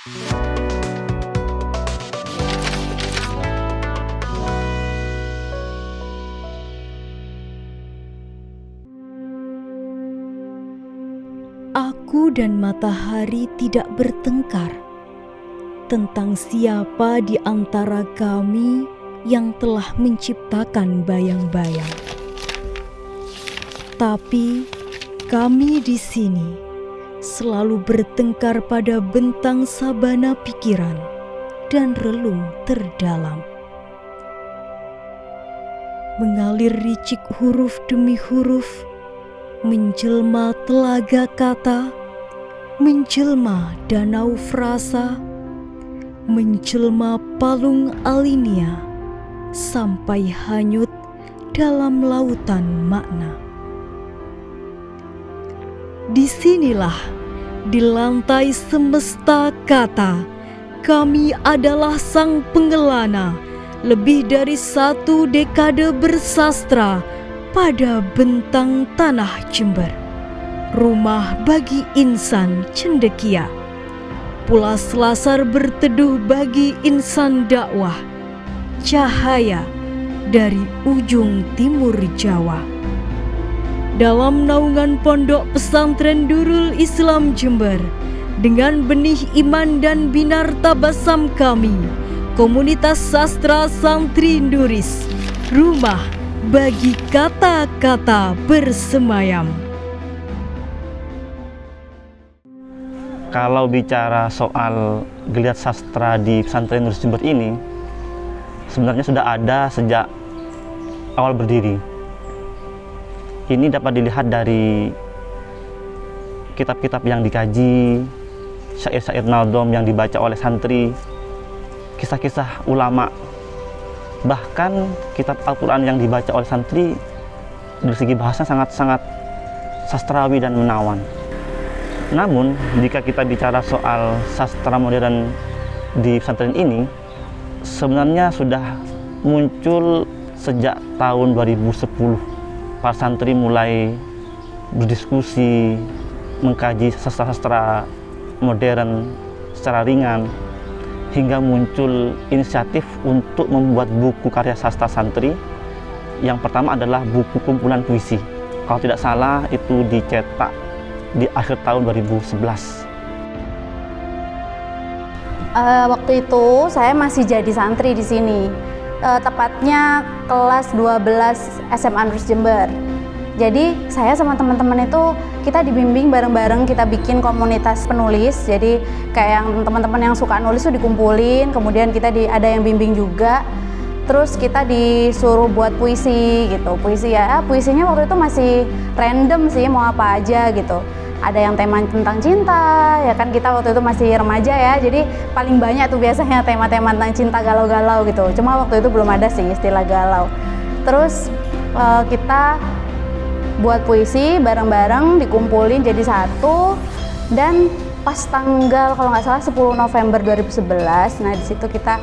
Aku dan matahari tidak bertengkar tentang siapa di antara kami yang telah menciptakan bayang-bayang. Tapi kami di sini selalu bertengkar pada bentang sabana pikiran dan relung terdalam. Mengalir ricik huruf demi huruf, menjelma telaga kata, menjelma danau frasa, menjelma palung alinea, sampai hanyut dalam lautan makna. Disinilah, di lantai semesta kata, kami adalah sang pengelana, lebih dari 1 dekade bersastra pada bentang tanah Jember, rumah bagi insan cendekia, pula selasar berteduh bagi insan dakwah, cahaya dari ujung timur Jawa. Dalam naungan Pondok Pesantren Nurul Islam Jember, dengan benih iman dan binar tabasam kami, komunitas sastra santri Nuris, rumah bagi kata-kata bersemayam. Kalau bicara soal geliat sastra di Pesantren Nuris Jember ini, sebenarnya sudah ada sejak awal berdiri. Ini dapat dilihat dari kitab-kitab yang dikaji, syair-syair naldom yang dibaca oleh santri, kisah-kisah ulama, bahkan kitab Al-Quran yang dibaca oleh santri dari segi bahasa sangat-sangat sastrawi dan menawan. Namun, jika kita bicara soal sastra modern di pesantren ini, sebenarnya sudah muncul sejak tahun 2010. Para santri mulai berdiskusi, mengkaji sastra-sastra modern secara ringan, hingga muncul inisiatif untuk membuat buku karya sastra santri. Yang pertama adalah buku kumpulan puisi. Kalau tidak salah itu dicetak di akhir tahun 2011. Waktu itu saya masih jadi santri di sini, tepatnya kelas 12 SMA Nuris Jember. Jadi saya sama teman-teman itu kita dibimbing bareng-bareng, kita bikin komunitas penulis. Jadi kayak yang teman-teman yang suka nulis tuh dikumpulin, kemudian kita ada yang bimbing juga. Terus kita disuruh buat puisi gitu. Puisi ya, puisinya waktu itu masih random sih, mau apa aja gitu. Ada yang tema tentang cinta, ya kan kita waktu itu masih remaja ya. Jadi paling banyak tuh biasanya tema-tema tentang cinta galau-galau gitu. Cuma waktu itu belum ada sih istilah galau. Terus kita buat puisi bareng-bareng, dikumpulin jadi satu, dan pas tanggal kalau nggak salah 10 November 2011, nah di situ kita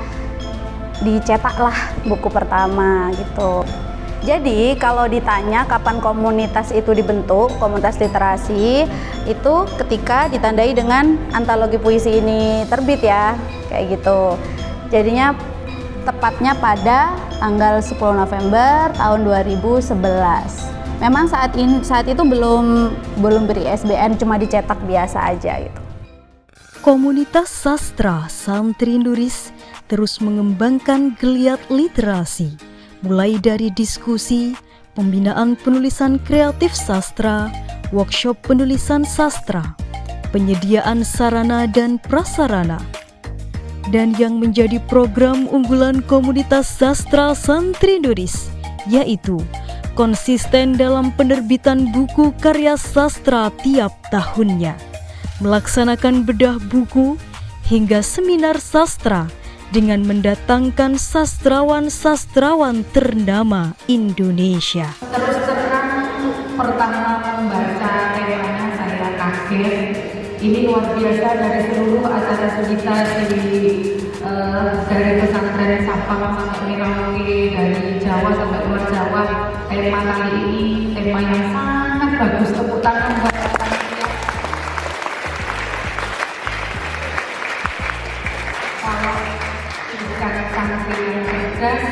dicetaklah buku pertama gitu. Jadi kalau ditanya kapan komunitas itu dibentuk, komunitas literasi itu ketika ditandai dengan antologi puisi ini terbit ya, kayak gitu. Jadinya tepatnya pada tanggal 10 November tahun 2011. Memang saat itu belum beri ISBN, cuma dicetak biasa aja gitu. Komunitas sastra santri Nuris terus mengembangkan geliat literasi, mulai dari diskusi, pembinaan penulisan kreatif sastra, workshop penulisan sastra, penyediaan sarana dan prasarana. Dan yang menjadi program unggulan komunitas sastra santri Nuris, yaitu konsisten dalam penerbitan buku karya sastra tiap tahunnya, melaksanakan bedah buku hingga seminar sastra dengan mendatangkan sastrawan-sastrawan ternama Indonesia. Terus terang pertama membaca temanya saya kaget. Ini luar biasa, dari seluruh acara kita dari pesantren Sabang sampai Merauke, dari Jawa sampai luar Jawa, tema kali ini tema yang sangat bagus. Tepuk tangan buat santri yang cerdas,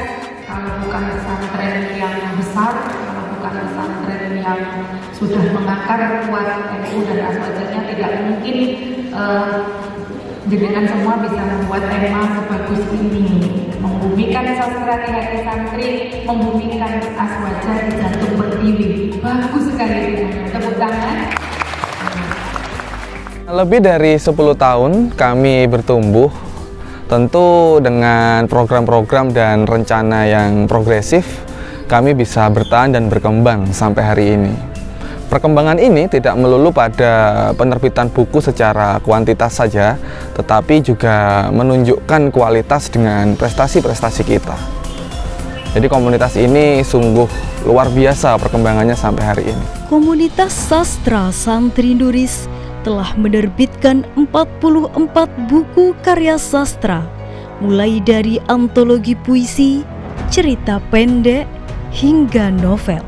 kalau bukan pesantren yang besar, kalau bukan pesantren yang sudah mengakar kuat NU dan aswajanya, tidak mungkin jenengan semua bisa membuat tema sebagus ini, membumikan sastra di hati santri, membumikan aswaja di jantung pertiwi. Bagus sekali, tepuk tangan. Lebih dari 10 tahun kami bertumbuh, tentu dengan program-program dan rencana yang progresif, kami bisa bertahan dan berkembang sampai hari ini. Perkembangan ini tidak melulu pada penerbitan buku secara kuantitas saja, tetapi juga menunjukkan kualitas dengan prestasi-prestasi kita. Jadi komunitas ini sungguh luar biasa perkembangannya sampai hari ini. Komunitas Sastra Santri Nuris telah menerbitkan 44 buku karya sastra, mulai dari antologi puisi, cerita pendek, hingga novel.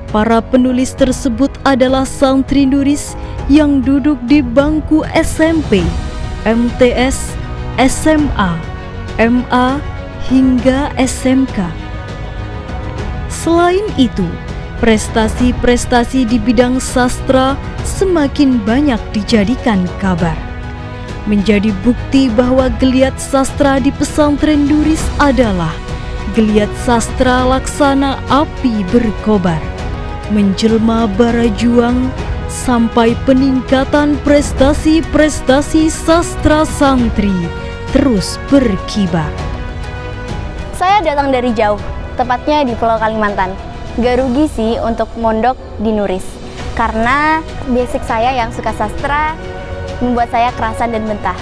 Para penulis tersebut adalah santri Nuris yang duduk di bangku SMP, MTS, SMA, MA, hingga SMK. Selain itu, prestasi-prestasi di bidang sastra semakin banyak dijadikan kabar. Menjadi bukti bahwa geliat sastra di pesantren Nuris adalah geliat sastra laksana api berkobar, menjelma bara juang sampai peningkatan prestasi-prestasi sastra santri terus berkibar. Saya datang dari jauh, tepatnya di Pulau Kalimantan. Gak rugi sih untuk mondok di Nuris, karena basic saya yang suka sastra membuat saya kerasan dan betah.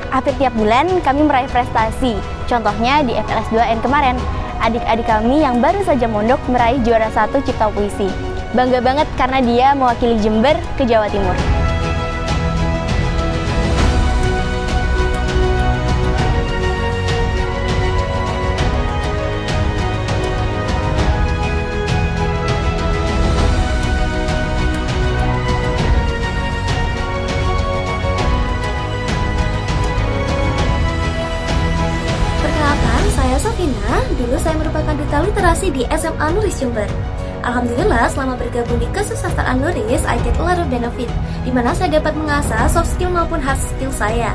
Hampir tiap bulan kami meraih prestasi, contohnya di FLS 2N kemarin. Adik-adik kami yang baru saja mondok meraih juara 1 cipta puisi. Bangga banget karena dia mewakili Jember ke Jawa Timur. Saya Safina, dulu saya merupakan duta literasi di SMA Nuris Jember. Alhamdulillah, selama bergabung di kesusastraan Nuris, I get a lot of benefit, di mana saya dapat mengasah soft skill maupun hard skill saya.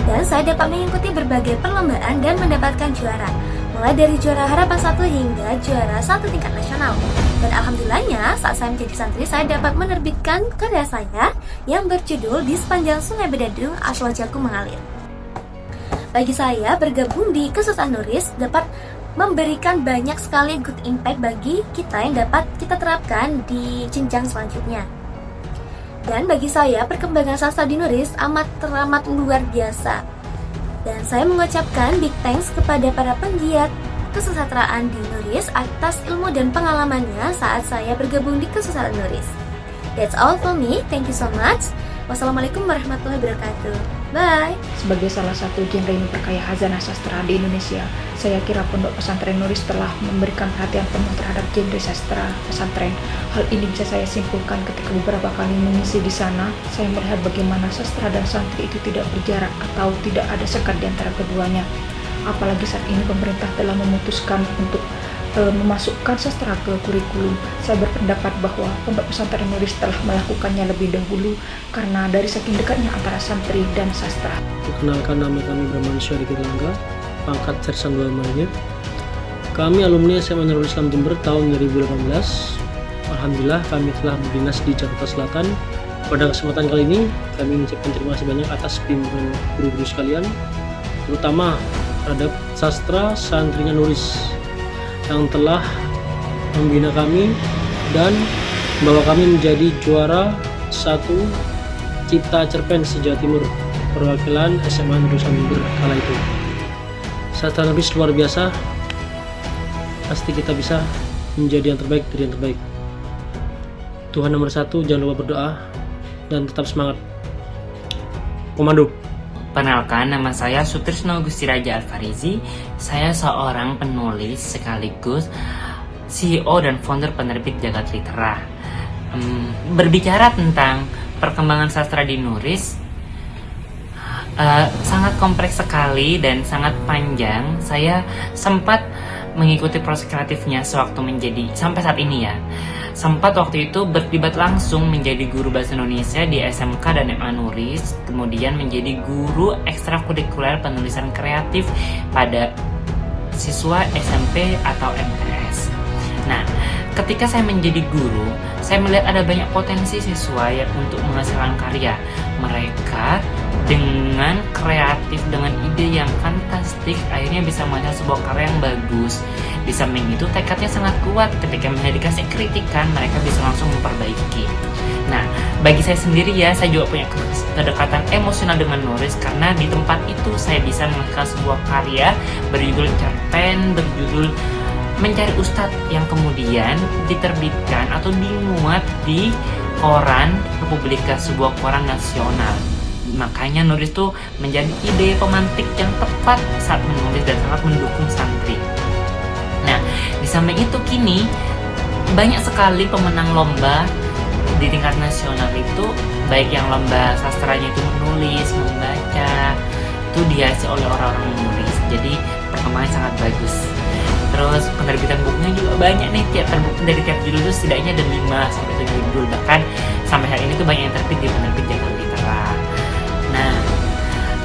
Dan saya dapat mengikuti berbagai perlombaan dan mendapatkan juara, mulai dari juara harapan 1 hingga juara 1 tingkat nasional. Dan alhamdulillahnya, saat saya menjadi santri, saya dapat menerbitkan karya saya yang berjudul Di Sepanjang Sungai Bedadung Aswajaku Mengalir. Bagi saya, bergabung di kesusastraan Nuris dapat memberikan banyak sekali good impact bagi kita yang dapat kita terapkan di jenjang selanjutnya. Dan bagi saya, perkembangan sastra di Nuris teramat luar biasa. Dan saya mengucapkan big thanks kepada para penggiat kesusastraan di Nuris atas ilmu dan pengalamannya saat saya bergabung di kesusastraan Nuris. That's all for me, thank you so much. Wassalamualaikum warahmatullahi wabarakatuh. Bye. Sebagai salah satu genre yang memperkaya khazanah sastra di Indonesia, saya kira Pondok Pesantren Nuris telah memberikan perhatian penuh terhadap genre sastra pesantren. Hal ini bisa saya simpulkan ketika beberapa kali mengisi di sana, saya melihat bagaimana sastra dan santri itu tidak berjarak atau tidak ada sekat di antara keduanya. Apalagi saat ini pemerintah telah memutuskan untuk memasukkan sastra ke kurikulum. Saya berpendapat bahwa Pondok Pesantren Nuris telah melakukannya lebih dahulu karena dari saking dekatnya antara santri dan sastra. Perkenalkan, nama kami Brahmansyah Dikir Langga, pangkat Sersan 2 Marinir. Kami alumni SMA Nurul Islam Jember tahun 2018. Alhamdulillah kami telah berdinas di Jakarta Selatan. Pada kesempatan kali ini kami mengucapkan terima kasih banyak atas bimbingan guru-guru sekalian, terutama terhadap sastra santrinya Nuris yang telah membina kami dan membawa kami menjadi juara 1 Cipta Cerpen se-Jawa Timur perwakilan SMA Nurul Islam Jember kala itu. Sastra Nuris luar biasa, pasti kita bisa menjadi yang terbaik dari yang terbaik. Tuhan nomor 1, jangan lupa berdoa dan tetap semangat. Komando. Perkenalkan, nama saya Sutrisno Gusti Raja Alfarizi. Saya seorang penulis sekaligus CEO dan founder penerbit Jagat Litera. Berbicara tentang perkembangan sastra di Nuris, sangat kompleks sekali dan sangat panjang. Saya sempat mengikuti proses kreatifnya sampai saat ini ya. Sempat waktu itu berdebat langsung menjadi guru bahasa Indonesia di SMK dan MA Nuris, kemudian menjadi guru ekstrakurikuler penulisan kreatif pada siswa SMP atau MTS. Nah, ketika saya menjadi guru, saya melihat ada banyak potensi siswa yang untuk menghasilkan karya. Mereka dengan kreatif, dengan ide yang fantastik, akhirnya bisa menghasilkan sebuah karya yang bagus. Di samping itu, tekadnya sangat kuat. Ketika dikasih kritikan, mereka bisa langsung memperbaiki. Nah, bagi saya sendiri ya, saya juga punya kedekatan emosional dengan Nuris, karena di tempat itu saya bisa menghasilkan sebuah karya berjudul cerpen, berjudul Mencari Ustadz, yang kemudian diterbitkan atau dimuat di koran Republika, sebuah koran nasional. Makanya Nuris tuh menjadi ide pemantik yang tepat saat menulis dan sangat mendukung santri. Nah, di samping itu kini banyak sekali pemenang lomba di tingkat nasional itu, baik yang lomba sastranya itu menulis, membaca, itu dihasil oleh orang-orang menulis. Jadi perkembangan sangat bagus. Terus penerbitan bukunya juga banyak nih, dari tiap judul itu setidaknya ada 5 sampai 7 judul, bahkan sampai hari ini tuh banyak yang terbit di penerbit Jakarta Litera. Nah,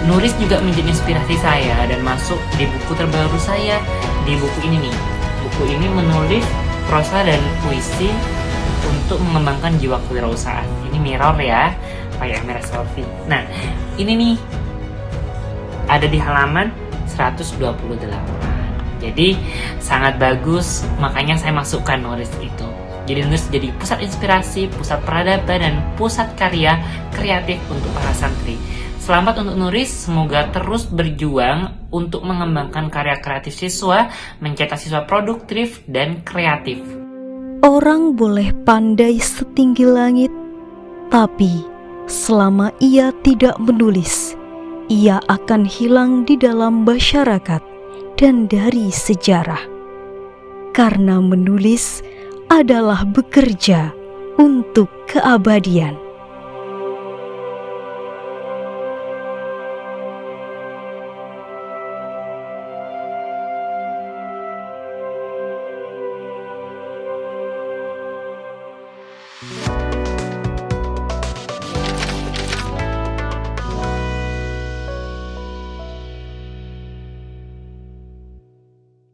Nuris juga menjadi inspirasi saya dan masuk di buku terbaru saya, di buku ini nih. Buku ini menulis prosa dan puisi untuk mengembangkan jiwa kewirausahaan. Ini Mirror ya, pakai kamera selfie. Nah, ini nih ada di halaman 128. Jadi sangat bagus, makanya saya masukkan Nuris itu. Jadi Nuris jadi pusat inspirasi, pusat peradaban, dan pusat karya kreatif untuk para santri. Selamat untuk Nuris, semoga terus berjuang untuk mengembangkan karya kreatif siswa, mencetak siswa produktif dan kreatif. Orang boleh pandai setinggi langit, tapi selama ia tidak menulis, ia akan hilang di dalam masyarakat dan dari sejarah. Karena menulis adalah bekerja untuk keabadian.